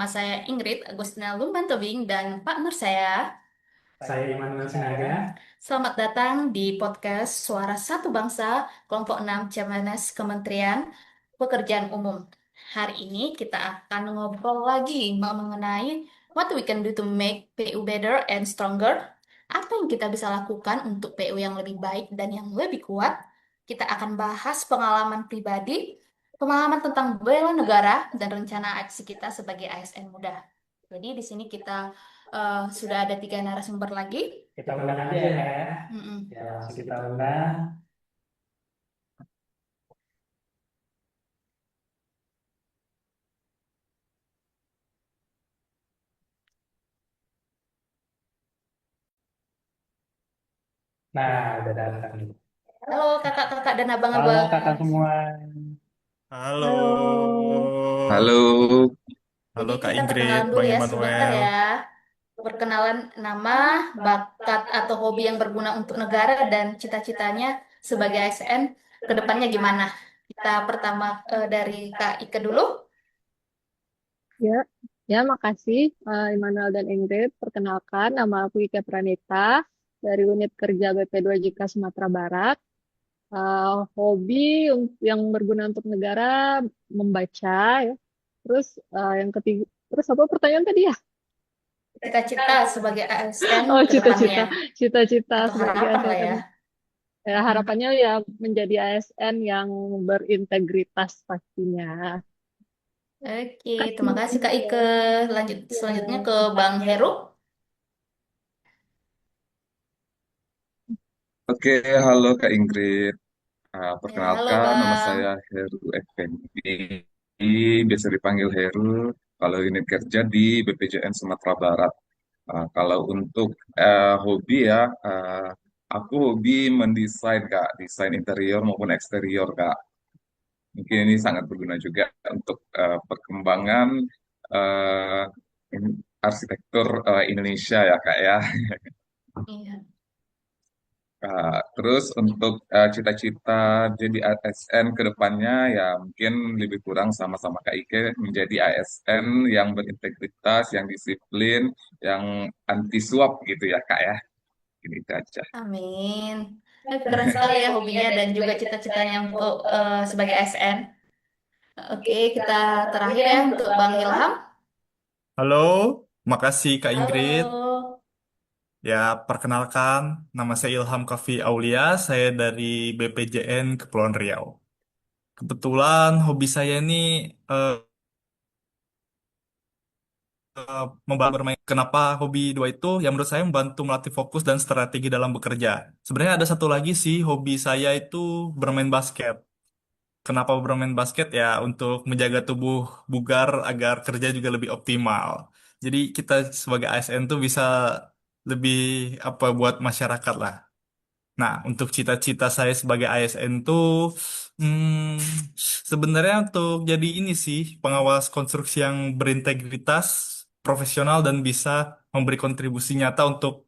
saya Ingrid Agustina Lumban Tobing dan partner saya. Saya Immanuel Sinaga. Selamat datang di podcast Suara Satu Bangsa, kelompok 6 CMNS Kementerian Pekerjaan Umum. Hari ini kita akan ngobrol lagi mengenai what we can do to make PU better and stronger. Apa yang kita bisa lakukan untuk PU yang lebih baik dan yang lebih kuat. Kita akan bahas pengalaman pribadi, pengalaman tentang bela negara, dan rencana aksi kita sebagai ASN muda. Jadi di sini kita sudah ada tiga narasumber lagi. Kita undang aja ya, Kak ya. Mm-mm. Ya, langsung kita undang. Nah, udah datang nih. Halo kakak-kakak dan Halo abang-abang. kakak semua. Halo, Halo. Halo, Jadi halo Kak kita Ingrid, perkenalan dulu Bang ya sebentar Immanuel. ya. Perkenalan nama, bakat atau hobi yang berguna untuk negara dan cita-citanya sebagai ASN ke depannya gimana? Kita pertama dari Kak Ike dulu. Ya, ya makasih Immanuel dan Ingrid. Perkenalkan, nama aku Ika Pranita dari Unit Kerja BP2JK Sumatera Barat. Hobi yang berguna untuk negara membaca, ya. Terus yang ketiga, terus apa pertanyaan tadi ya? Cita-cita sebagai ASN Oh, ke depannya cita-cita, cita-cita atau sebagai harapan lah ya. ASN. Ya, Mm. harapannya ya menjadi ASN yang berintegritas pastinya. Oke, terima kasih Kak Ike. Lanjut selanjutnya ke Bang Heru. oke, halo Kak Ingrid. Ya, halo Perkenalkan, nama Bang. saya Heru Effendi, biasa dipanggil Heru. Kalau unit kerja di BPJN Sumatera Barat. Kalau untuk hobi ya, aku hobi mendesain Kak, desain interior maupun eksterior Kak. Mungkin ini sangat berguna juga untuk perkembangan eh, arsitektur Indonesia ya Kak ya. Iya. Terus untuk cita-cita jadi ASN ke depannya ya mungkin lebih kurang sama-sama Kak Ike menjadi ASN yang berintegritas, yang disiplin, yang anti suap gitu ya Kak ya. Ini itu aja. Amin. Keren sekali ya hobinya dan juga cita-citanya untuk sebagai ASN. Oke, kita terakhir ya untuk Bang Ilham. Halo, makasih Kak Ingrid. Halo. Ya, perkenalkan, nama saya Ilham Kafi Aulia, saya dari BPJN Kepulauan Riau. Kebetulan hobi saya ini eh, membantu bermain. Kenapa hobi dua itu? Yang menurut saya membantu melatih fokus dan strategi dalam bekerja. Sebenarnya ada satu lagi sih, hobi saya itu bermain basket. Kenapa bermain basket ya untuk menjaga tubuh bugar agar kerja juga lebih optimal. Jadi kita sebagai ASN tuh bisa lebih apa buat masyarakat lah. Nah, untuk cita-cita saya sebagai ASN tuh sebenarnya untuk jadi ini sih pengawas konstruksi yang berintegritas, profesional dan bisa memberi kontribusi nyata untuk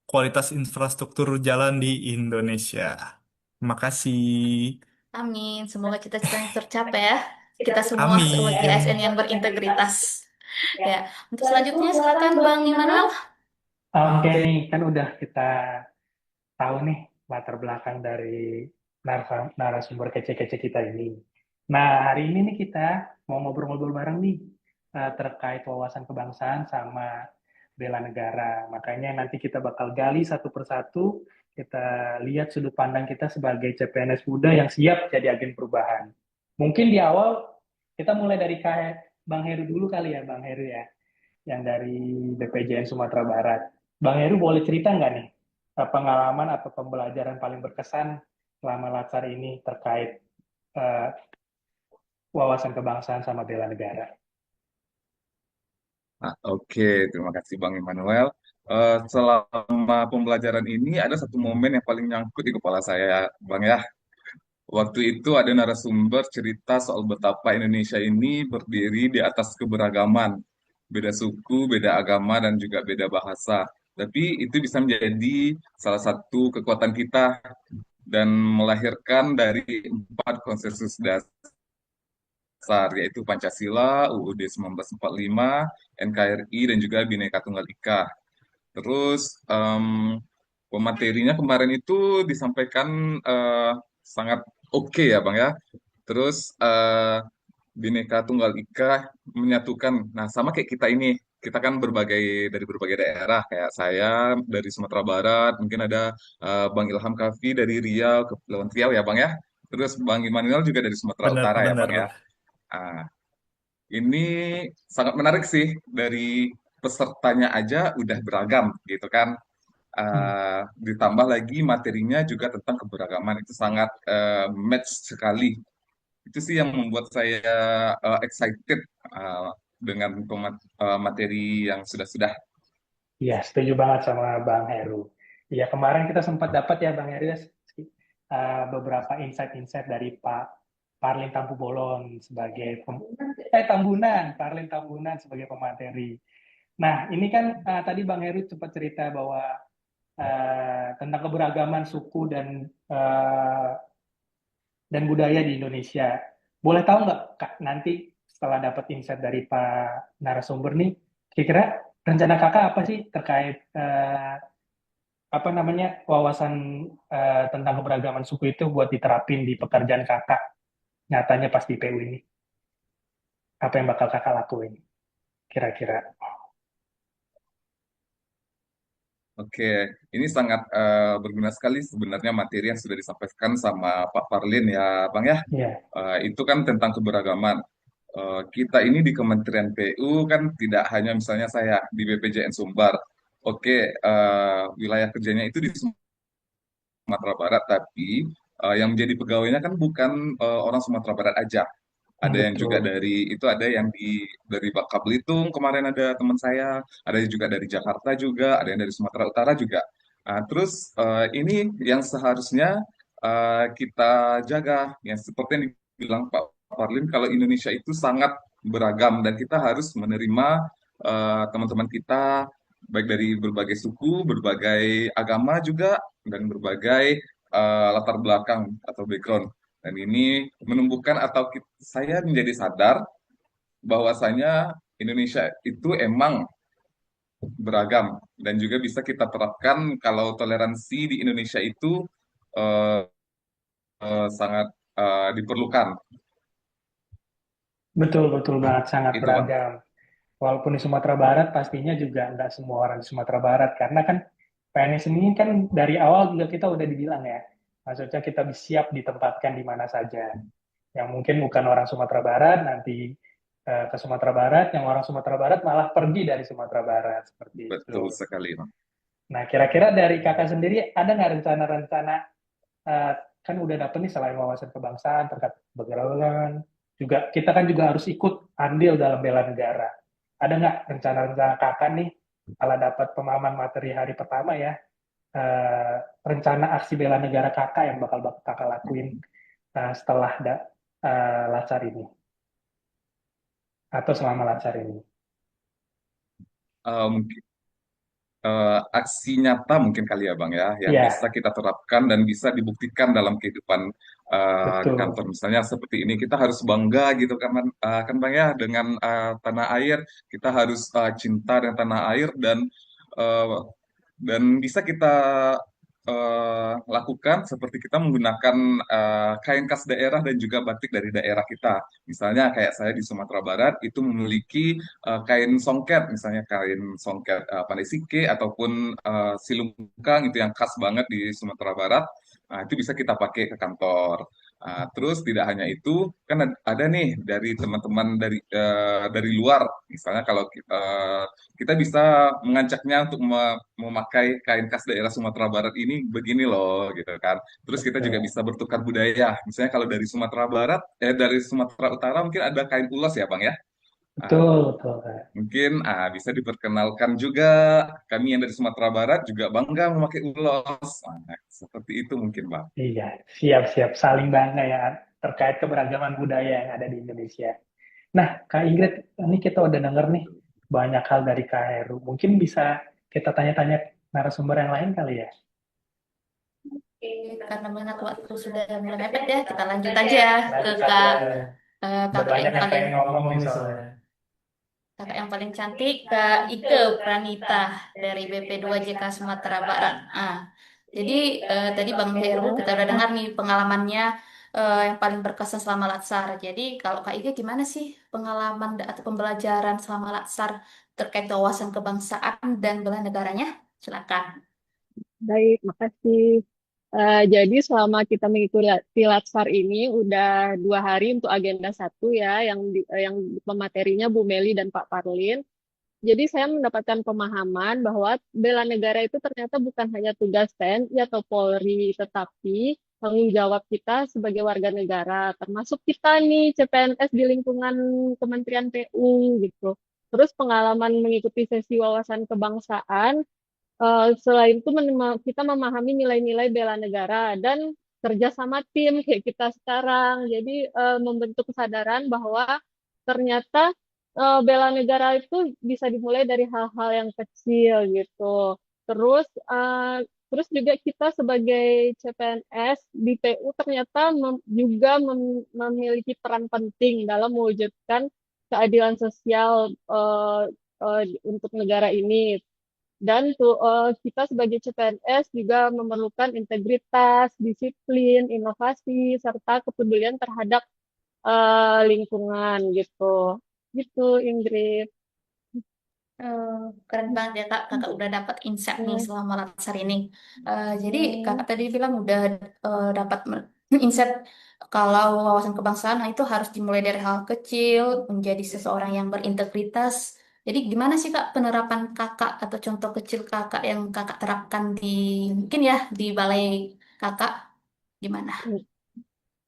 kualitas infrastruktur jalan di Indonesia. Terima kasih. Amin. Semoga cita-citanya tercapai ya. Kita semua sebagai ASN Amin. yang berintegritas. Ya. Untuk selanjutnya silakan Bang Immanuel. Oke nih, kan udah kita tahu nih latar belakang dari narasumber kece-kece kita ini. Nah, hari ini nih kita mau ngobrol-ngobrol bareng nih terkait wawasan kebangsaan sama bela negara. Makanya nanti kita bakal gali satu persatu, kita lihat sudut pandang kita sebagai CPNS muda yang siap jadi agen perubahan. Mungkin di awal kita mulai dari Bang Heru dulu kali ya, Bang Heru ya, yang dari BPJN Sumatera Barat. Bang Heru boleh cerita nggak nih pengalaman atau pembelajaran paling berkesan selama latsar ini terkait uh, wawasan kebangsaan sama bela negara? Oke, terima kasih Bang Immanuel. Selama pembelajaran ini ada satu momen yang paling nyangkut di kepala saya, Bang ya. Waktu itu ada narasumber cerita soal betapa Indonesia ini berdiri di atas keberagaman, beda suku, beda agama, dan juga beda bahasa. Tapi itu bisa menjadi salah satu kekuatan kita dan melahirkan dari empat konsensus dasar dasar, yaitu Pancasila, UUD 1945, NKRI, dan juga Bhinneka Tunggal Ika. Terus pematerinya kemarin itu disampaikan sangat oke ya Bang ya. Terus Bhinneka Tunggal Ika menyatukan. Nah, sama kayak kita ini. Kita kan dari berbagai daerah. Kayak saya dari Sumatera Barat, mungkin ada Bang Ilham Kafi dari Riau, Kepulauan Riau ya Bang ya. Terus Bang Immanuel juga dari Sumatera Utara ya Bang ya. Benar-benar. Ah, ini sangat menarik sih. Dari pesertanya aja udah beragam gitu kan. Ditambah lagi materinya juga tentang keberagaman. Itu sangat match sekali. Itu sih yang membuat saya excited dengan materi yang sudah-sudah. Iya, setuju banget sama Bang Heru. Iya, kemarin kita sempat dapat ya Bang Heru ya, beberapa insight-insight dari Pak Parlin Tambubolon sebagai Parlin Tambunan sebagai pemateri. Nah, ini kan tadi Bang Heru sempat cerita bahwa tentang keberagaman suku uh, dan budaya di Indonesia. Boleh tahu nggak Kak, nanti setelah dapat insight dari Pak narasumber nih, kira-kira rencana Kakak apa sih terkait apa namanya wawasan tentang keberagaman suku itu buat diterapin di pekerjaan Kakak nyatanya pas di PU ini? Apa yang bakal Kakak lakuin kira-kira? Oke, ini sangat berguna sekali sebenarnya materi yang sudah disampaikan sama Pak Parlin ya, Bang ya. Iya, Itu kan tentang keberagaman. Kita ini di Kementerian PU kan tidak hanya misalnya saya di BPJN Sumbar. Oke, wilayah kerjanya itu di Sumatera Barat, tapi yang menjadi pegawainya kan bukan orang Sumatera Barat aja. Ada yang juga betul. ada yang dari Bangka Belitung kemarin ada teman saya, ada yang juga dari Jakarta juga, ada yang dari Sumatera Utara juga. Terus ini yang seharusnya kita jaga, yang seperti yang dibilang Pak Parlin, kalau Indonesia itu sangat beragam dan kita harus menerima teman-teman kita baik dari berbagai suku, berbagai agama juga, dan berbagai latar belakang atau background. Dan ini menumbuhkan atau saya menjadi sadar bahwasanya Indonesia itu emang beragam dan juga bisa kita terapkan kalau toleransi di Indonesia itu eh, sangat diperlukan. Betul, betul banget, sangat Itu Bang. beragam. Walaupun di Sumatera Barat, pastinya juga nggak semua orang di Sumatera Barat. Karena kan PNS ini kan dari awal juga kita udah dibilang ya, maksudnya kita siap ditempatkan di mana saja. Yang mungkin bukan orang Sumatera Barat, nanti ke Sumatera Barat, yang orang Sumatera Barat malah pergi dari Sumatera Barat, seperti itu. Betul sekali Bang. Nah, kira-kira dari kakak sendiri, ada nggak rencana-rencana, eh, kan udah dapet nih selain wawasan kebangsaan, terkait keberagaman, juga kita kan juga harus ikut andil dalam bela negara. Ada nggak rencana-rencana kakak nih, kalau dapat pemahaman materi hari pertama ya, eh, rencana aksi bela negara kakak yang bakal kakak lakuin setelah lacar ini, atau selama lacar ini? Mungkin aksi nyata mungkin kali ya Bang ya, yang Ya, bisa kita terapkan dan bisa dibuktikan dalam kehidupan kantor. betul. Misalnya seperti ini, kita harus bangga gitu kan, kan Bang ya, dengan tanah air, kita harus cinta dengan tanah air uh, dan bisa kita lakukan seperti kita menggunakan kain khas daerah dan juga batik dari daerah kita. Misalnya kayak saya di Sumatera Barat itu memiliki kain songket, misalnya kain songket Pandai Sike ataupun silungkang itu yang khas banget di Sumatera Barat. Nah, itu bisa kita pakai ke kantor. Terus tidak hanya itu, kan ada nih dari teman-teman dari luar, misalnya kalau kita bisa mengajaknya untuk memakai kain khas daerah Sumatera Barat ini begini loh gitu kan. Terus kita juga Betul, bisa bertukar budaya. Misalnya kalau dari Sumatera Barat, dari Sumatera Utara mungkin ada kain ulos ya Bang ya. Ah, betul, betul, Kak. mungkin bisa diperkenalkan juga kami yang dari Sumatera Barat juga bangga memakai ulos. Nah, seperti itu mungkin Bang. Iya, siap-siap saling bangga ya terkait keberagaman budaya yang ada di Indonesia. Nah, Kak Ingrid, ini kita udah denger nih banyak hal dari Kak Heru. Mungkin bisa kita tanya-tanya narasumber yang lain kali ya? Oke, karena mana waktu sudah mulai mepet ya, kita lanjut aja ke Lanjut Kak saja. kakak Banyak yang yang paling pengen ngomong nih soalnya. Kakak yang paling cantik, Kak Ike Pranita dari BP2JK Sumatera Barat. Jadi tadi Bang Heru kita udah dengar nih pengalamannya yang paling berkesan selama Latsar. Jadi kalau Kak Ike gimana sih pengalaman atau pembelajaran selama Latsar terkait wawasan kebangsaan dan bela negaranya? Silakan. Baik, makasih. Jadi selama kita mengikuti Latsar ini udah 2 hari untuk agenda satu ya, yang pematerinya Bu Meli dan Pak Parlin. Jadi saya mendapatkan pemahaman bahwa bela negara itu ternyata bukan hanya tugas TNI atau Polri, tetapi tanggung jawab kita sebagai warga negara, termasuk kita nih CPNS di lingkungan Kementerian PU gitu. Terus pengalaman mengikuti sesi wawasan kebangsaan, selain itu kita memahami nilai-nilai bela negara dan kerja sama tim kayak kita sekarang. Jadi membentuk kesadaran bahwa ternyata bela negara itu bisa dimulai dari hal-hal yang kecil gitu. Terus terus juga kita sebagai CPNS di PU ternyata juga memiliki peran penting dalam mewujudkan keadilan sosial untuk negara ini. Dan kita sebagai CPNS juga memerlukan integritas, disiplin, inovasi, serta kepedulian terhadap lingkungan gitu. Gitu, Ingrid. Eh, Keren banget ya Kak, kakak udah dapat insight nih Ya, selama latsar ini. Jadi ya, kakak tadi bilang udah dapat insight kalau wawasan kebangsaan itu harus dimulai dari hal kecil, menjadi seseorang yang berintegritas. Jadi gimana sih Kak penerapan kakak atau contoh kecil kakak yang kakak terapkan di mungkin ya di balai kakak gimana?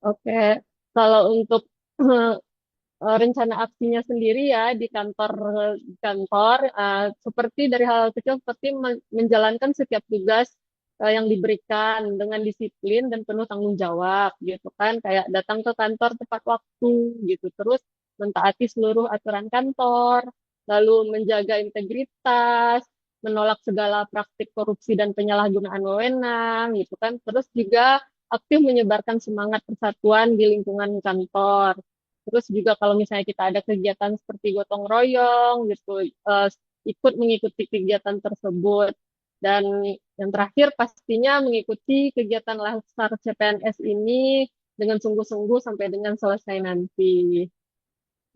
oke. Kalau untuk rencana aksinya sendiri ya di kantor seperti dari hal kecil seperti menjalankan setiap tugas yang diberikan dengan disiplin dan penuh tanggung jawab gitu kan, kayak datang ke kantor tepat waktu gitu, terus mentaati seluruh aturan kantor, lalu menjaga integritas, menolak segala praktik korupsi dan penyalahgunaan wewenang gitu kan, terus juga aktif menyebarkan semangat persatuan di lingkungan kantor. Terus juga kalau misalnya kita ada kegiatan seperti gotong royong gitu, ikut mengikuti kegiatan tersebut. Dan yang terakhir pastinya mengikuti kegiatan Laskar CPNS ini dengan sungguh-sungguh sampai dengan selesai nanti.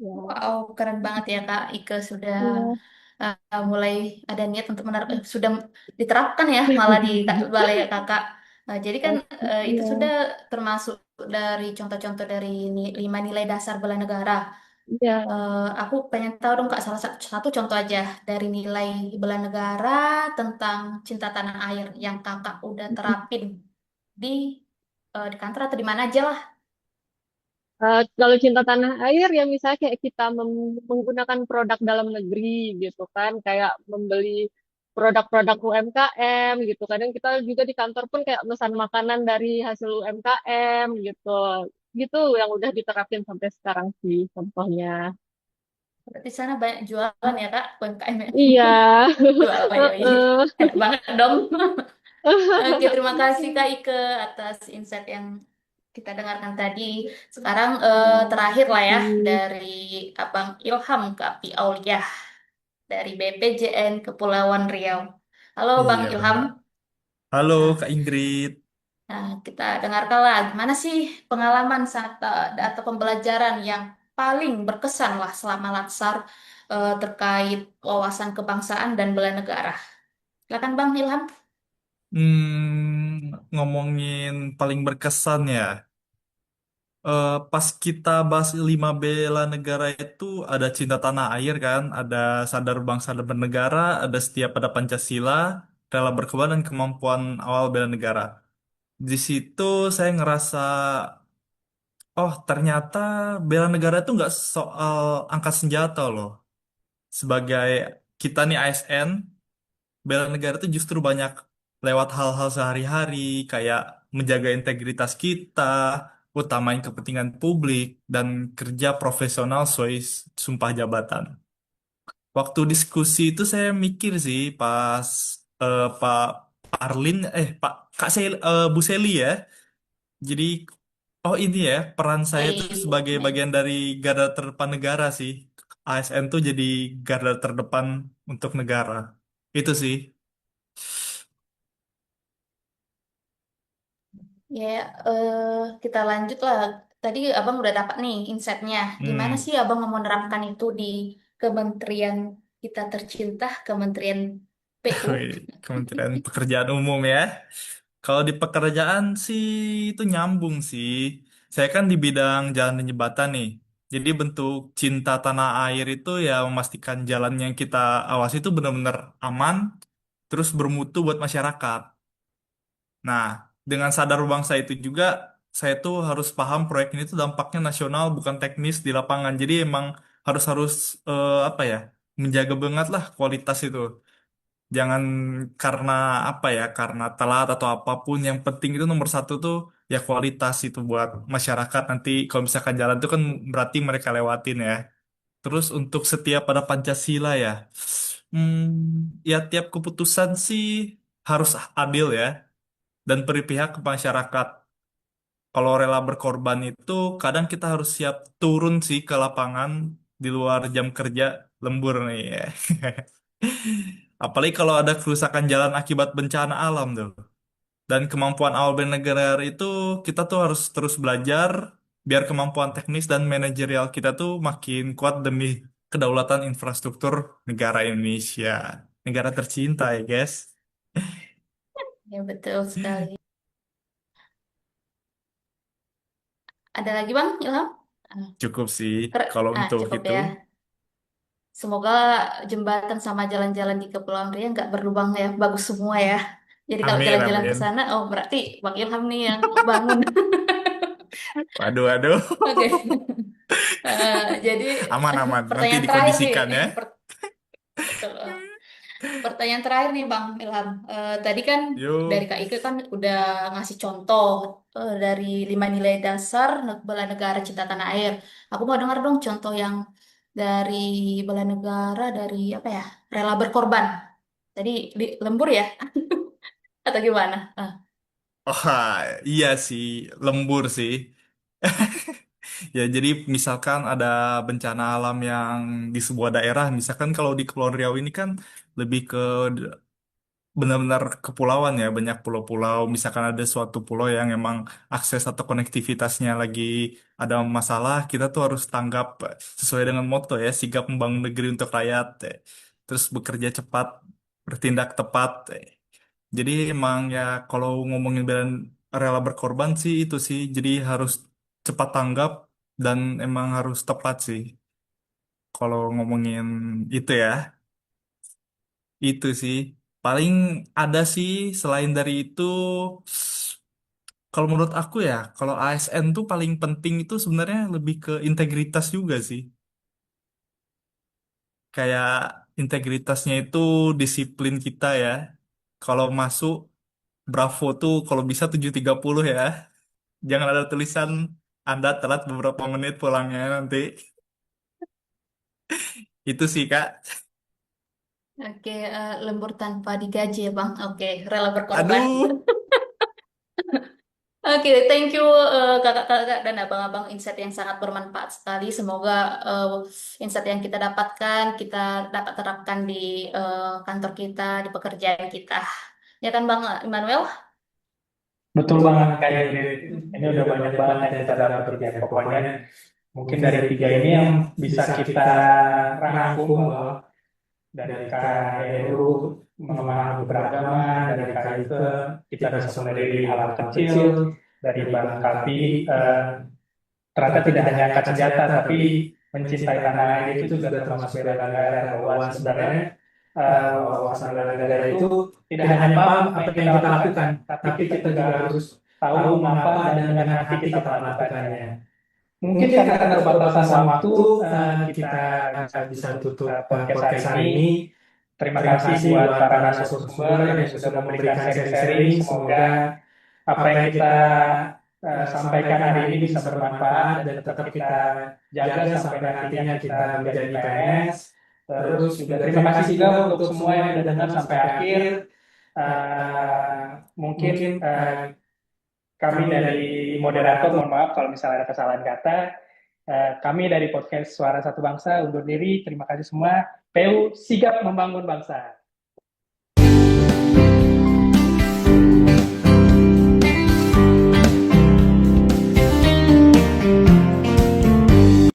Ya, Wow, keren banget ya Kak. Ike sudah iya. mulai ada niat untuk sudah diterapkan ya malah di balai kakak. Jadi kan itu Iya, sudah termasuk dari contoh-contoh dari 5 nilai dasar bela negara. iya. Aku pengen tahu dong Kak salah satu contoh aja dari nilai bela negara tentang cinta tanah air yang kakak udah terapin di di kantor atau di mana aja lah. Kalau cinta tanah air ya misalnya kayak kita menggunakan produk dalam negeri gitu kan, kayak membeli produk-produk UMKM gitu. Kadang kita juga di kantor pun kayak pesan makanan dari hasil UMKM gitu. Gitu yang udah diterapin sampai sekarang sih contohnya. Berarti sana banyak jualan ya Kak UMKM ya. Iya. Jualan yoi. Heeh. Enak banget dong. Oke, terima kasih Kak Ike atas insight yang kita dengarkan tadi. Sekarang Ya, terakhir lah ya makasih. dari Abang Ilham Kapi Auliah dari BPJN Kepulauan Riau. Halo Bang Iya, Ilham. Mbak. Halo, Nah, Kak Ingrid. kita dengarkan lah gimana sih pengalaman saat atau pembelajaran yang paling berkesan lah selama Latsar terkait wawasan kebangsaan dan bela negara. Silakan Bang Ilham. Ngomongin paling berkesan ya. Pas kita bahas 5 bela negara itu ada cinta tanah air kan, ada sadar bangsa dan bernegara, ada setia pada Pancasila, rela berkorban dan kemampuan awal bela negara. Di situ saya ngerasa, oh ternyata bela negara itu nggak soal angkat senjata loh. Sebagai kita nih ASN, bela negara itu justru banyak lewat hal-hal sehari-hari, kayak menjaga integritas kita, utamain kepentingan publik, dan kerja profesional sesuai sumpah jabatan. Waktu diskusi itu saya mikir sih pas Pak Arlin, Pak Kak Bu Seli ya. Jadi Oh ini ya, peran saya itu sebagai Ini. bagian dari garda terdepan negara sih. ASN tuh jadi garda terdepan untuk negara. Itu sih. Ya, kita lanjut lah. Tadi abang udah dapat nih insight-nya. Gimana Hmm. sih abang mau menerapkan itu di kementerian kita tercinta, Kementerian PU? Kementerian Pekerjaan Umum ya. Kalau di pekerjaan sih itu nyambung sih. Saya kan di bidang jalan dan jembatan nih. Jadi bentuk cinta tanah air itu ya memastikan jalan yang kita awasi itu benar-benar aman, terus bermutu buat masyarakat. Nah, dengan sadar bangsa itu juga, saya tuh harus paham proyek ini tuh dampaknya nasional bukan teknis di lapangan. Jadi emang harus harus apa ya, menjaga banget lah kualitas itu. Jangan karena apa ya, karena telat atau apapun. Yang penting itu nomor satu tuh ya kualitas itu buat masyarakat. Nanti kalau misalkan jalan itu kan berarti mereka lewatin ya. Terus untuk setia pada Pancasila ya, ya tiap keputusan sih harus adil ya dan berpihak ke masyarakat. Kalau rela berkorban itu kadang kita harus siap turun sih ke lapangan di luar jam kerja lembur nih ya. Apalagi kalau ada kerusakan jalan akibat bencana alam tuh. Dan kemampuan awal bernegara itu kita tuh harus terus belajar biar kemampuan teknis dan manajerial kita tuh makin kuat demi kedaulatan infrastruktur negara Indonesia. Negara tercinta ya guys. Ya, betul sekali. Ada lagi Bang Ilham? Ah, Cukup sih kalau untuk cukup itu. ya. Semoga jembatan sama jalan-jalan di Kepulauan Riau nggak berlubang ya, bagus semua ya. Jadi kalau Amin, jalan-jalan ke amin. sana, oh berarti Bang Ilham nih yang bangun. Waduh, waduh. Oke. Jadi Aman, aman. Nanti pertanyaan terakhir nih, dikondisikan ya. betul. Pertanyaan terakhir nih Bang Ilham. Tadi kan dari Yuk. Kak Ike kan udah ngasih contoh dari 5 nilai dasar bela negara cinta tanah air. Aku mau dengar dong contoh yang dari bela negara dari apa ya? Rela berkorban. Tadi di lembur ya atau gimana? Oh, iya sih. Lembur sih. Ya, jadi misalkan ada bencana alam yang di sebuah daerah, misalkan kalau di Kepulauan Riau ini kan lebih ke benar-benar kepulauan ya, banyak pulau-pulau. Misalkan ada suatu pulau yang emang akses atau konektivitasnya lagi ada masalah, kita tuh harus tanggap sesuai dengan moto ya, sigap membangun negeri untuk rakyat. Terus bekerja cepat, bertindak tepat. Jadi emang ya kalau ngomongin bela rela berkorban sih itu sih, jadi harus cepat tanggap dan emang harus tepat sih. Kalau ngomongin itu ya, itu sih. Paling ada sih selain dari itu, kalau menurut aku ya, kalau ASN tuh paling penting itu sebenarnya lebih ke integritas juga sih. Kayak integritasnya itu disiplin kita ya. Kalau masuk Bravo tuh kalau bisa 7.30 ya. Jangan ada tulisan Anda telat beberapa menit pulangnya nanti. Itu sih Kak. Oke, lembur tanpa digaji ya Bang. Oke, rela berkorban. Aduh. Oke, thank you kakak-kakak dan abang-abang insight yang sangat bermanfaat sekali. Semoga insight yang kita dapatkan kita dapat terapkan di kantor kita, di pekerjaan kita. Ya kan Bang Immanuel? Betul banget kayak ini udah banyak banget yang kita dapat ya. Pokoknya mungkin dari tiga ini yang bisa kita rangkum bahwa dari KRU memahami keberagaman, dari KIK kita bisa mulai dari hal kecil, dari Bang Kalbi ternyata tidak hanya angkat senjata tapi mencintai tanah air itu juga termasuk bela negara bahwa sebenarnya wawasan bela negara itu tidak hanya paham apa yang kita lakukan, tapi kita juga harus tahu mengapa dan dengan hati kita melakukannya. Mungkin karena keterbatasan waktu kita bisa tutup podcast hari ini. Terima kasih buat para narasumber yang sudah memberikan sharing-sharing. Semoga apa yang kita sampaikan hari ini bisa bermanfaat dan tetap kita jaga sampai nantinya kita menjadi PNS. Terus juga terima kasih juga untuk semua yang sudah dengar sampai akhir. Mungkin Kami dari moderator, mohon maaf kalau misalnya ada kesalahan kata. Kami dari podcast Suara Satu Bangsa undur diri. Terima kasih semua. PU sigap membangun bangsa.